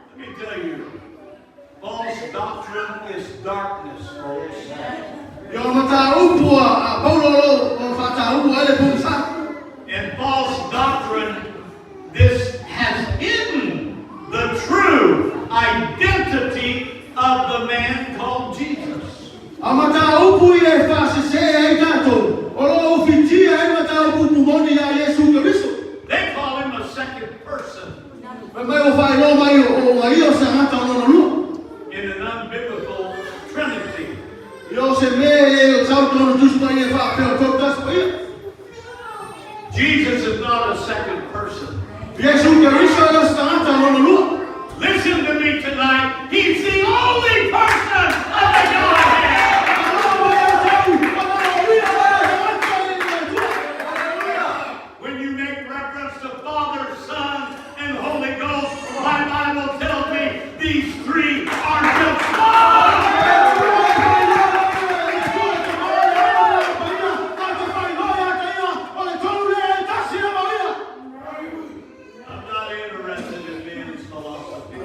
Let me tell you, false doctrine is darkness, folks. In false doctrine, this has hidden the true identity of the man called Jesus. They call him a second person. In an unbiblical Trinity. Jesus is not a second person. Listen to me tonight. He's the only person of the Godhead. When you make reference to Father, Son, and Holy Ghost, my Bible tells me these three are just one. I'm not interested in man's philosophy.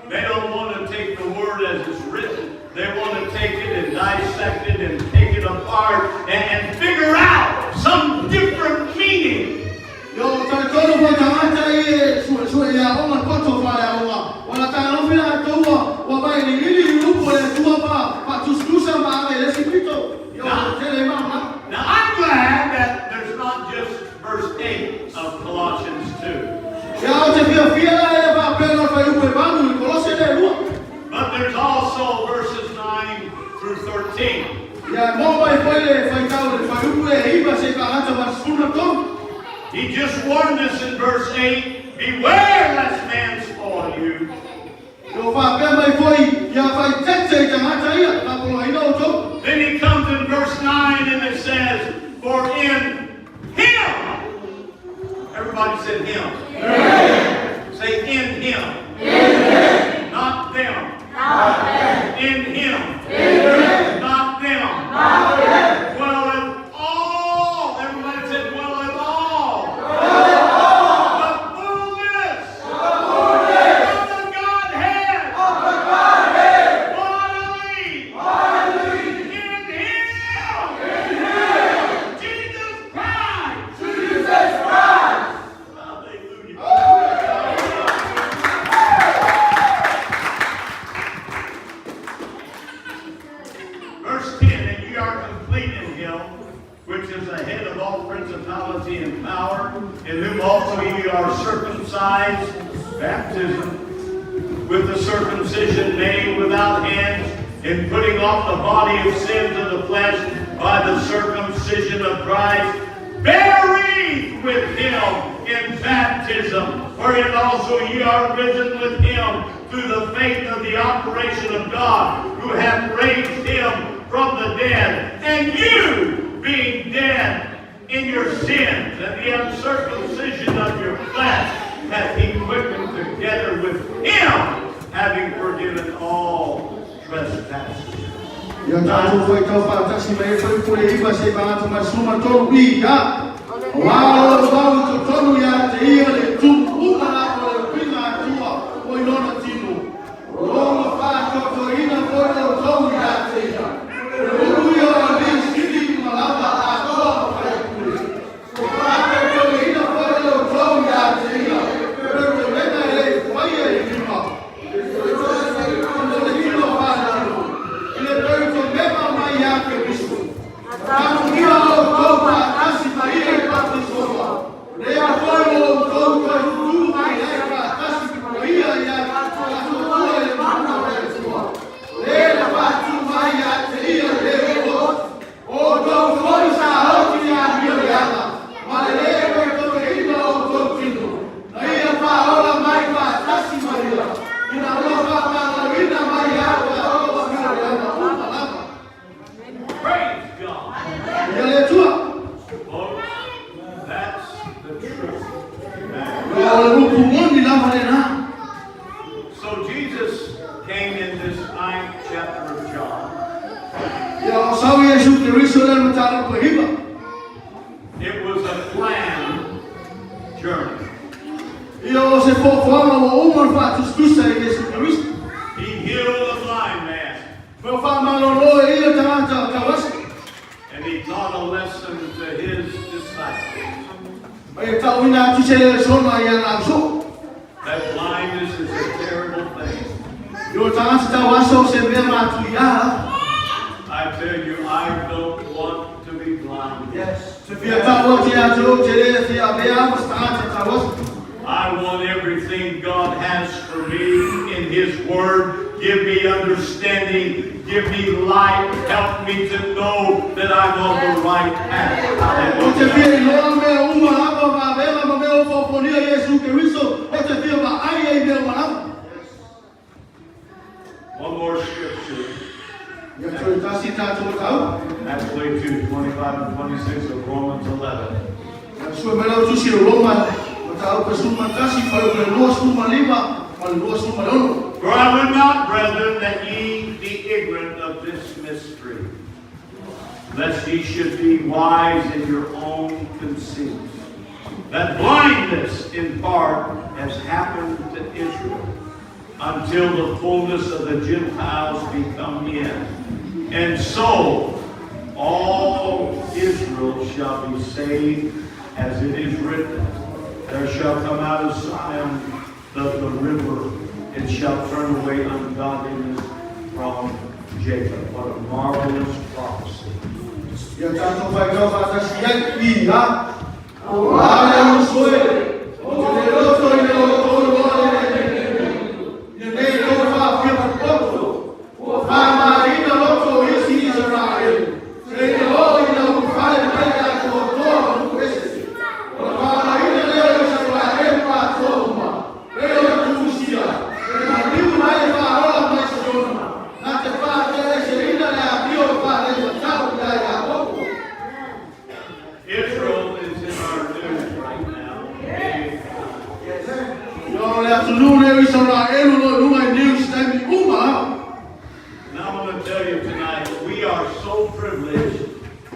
They don't want to take the word as it's written. They want to take it and dissect it and take it apart and figure out some different meaning. Now I'm glad that there's not just verse 8 of Colossians 2. But there's also verses 9 through 13. He just warned us in verse 8, beware lest man spoil you. Then he comes in verse 9 and it says, for in him. Everybody said him. Amen. Say in him. Amen. Not them. Not them. In him. Amen. Not them. Not them. Dwelleth all. Everybody said dwelleth all. Dwelleth all. The fullness. The fullness. Of the Godhead. Of the Godhead. Bodily. Bodily. In him. In him. Jesus Christ. Jesus Christ. Hallelujah. Verse 10, and ye are complete in him, which is the head of all principality and power, in whom also ye are circumcised, baptism, with the circumcision made without hands, in putting off the body of sins of the flesh by the circumcision of Christ, buried with him in baptism, wherein also ye are risen with him through the faith of the operation of God, who hath raised him from the dead, and you, being dead in your sins and the uncircumcision of your flesh, hath he quickened together with him, having forgiven all trespasses. So Jesus came in this 9th chapter of John. It was a planned journey. He healed a blind man. And he taught a lesson to his disciples. That blindness is a terrible thing. I tell you, I don't want to be blind. Yes. I want everything God has for me in His Word. Give me understanding. Give me light. Help me to know that I'm on the right path. One more scripture. Actually, 25 and 26 of Romans 11. For I would not, brethren, that ye be ignorant of this mystery, lest ye should be wise in your own conceits. That blindness in part has happened to Israel, until the fullness of the Gentiles be come in. And so all Israel shall be saved, as it is written, there shall come out of Zion the river, and shall turn away ungodliness from Jacob. What a marvelous prophecy.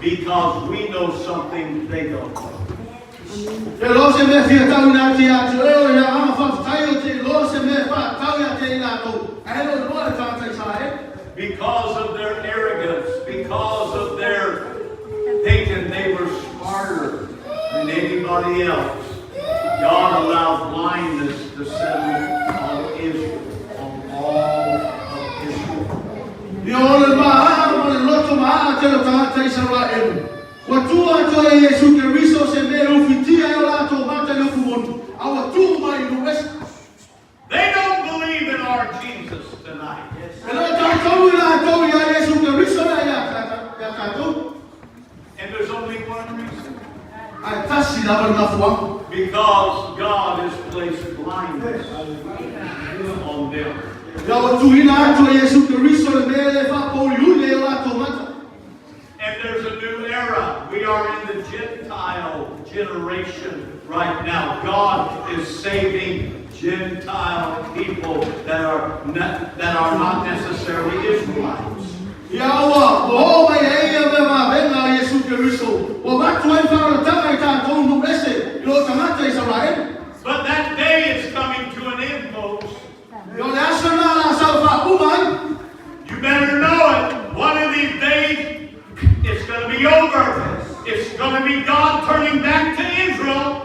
Because we know something they don't know. Because of their arrogance, because of their thinking they were smarter than anybody else, God allowed blindness to settle on Israel, on all of Israel. They don't believe in our Jesus tonight. Because God has placed blindness on them. And there's a new era. We are in the Gentile generation right now. God is saving Gentile people that are not necessarily Israelites. But that day is coming to an end, folks. You better know it. One of these days, it's going to be over. It's going to be God turning back to Israel.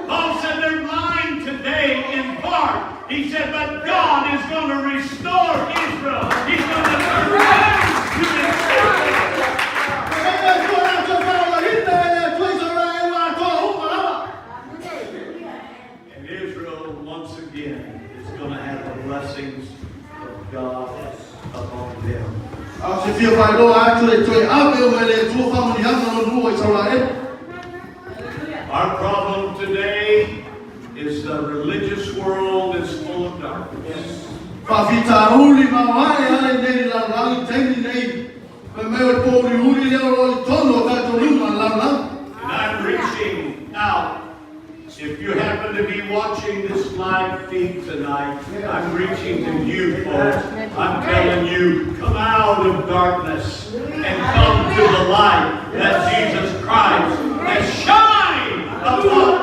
Paul said they're blind today in part. He said, but God is going to restore Israel. He's going to turn back to Israel. And Israel, once again, is going to have the blessings of God upon them. Our problem today is the religious world is full of darkness. And I'm reaching out. If you happen to be watching this live feed tonight, I'm reaching to you folks. I'm telling you, come out of darkness and come to the light that Jesus Christ has shined upon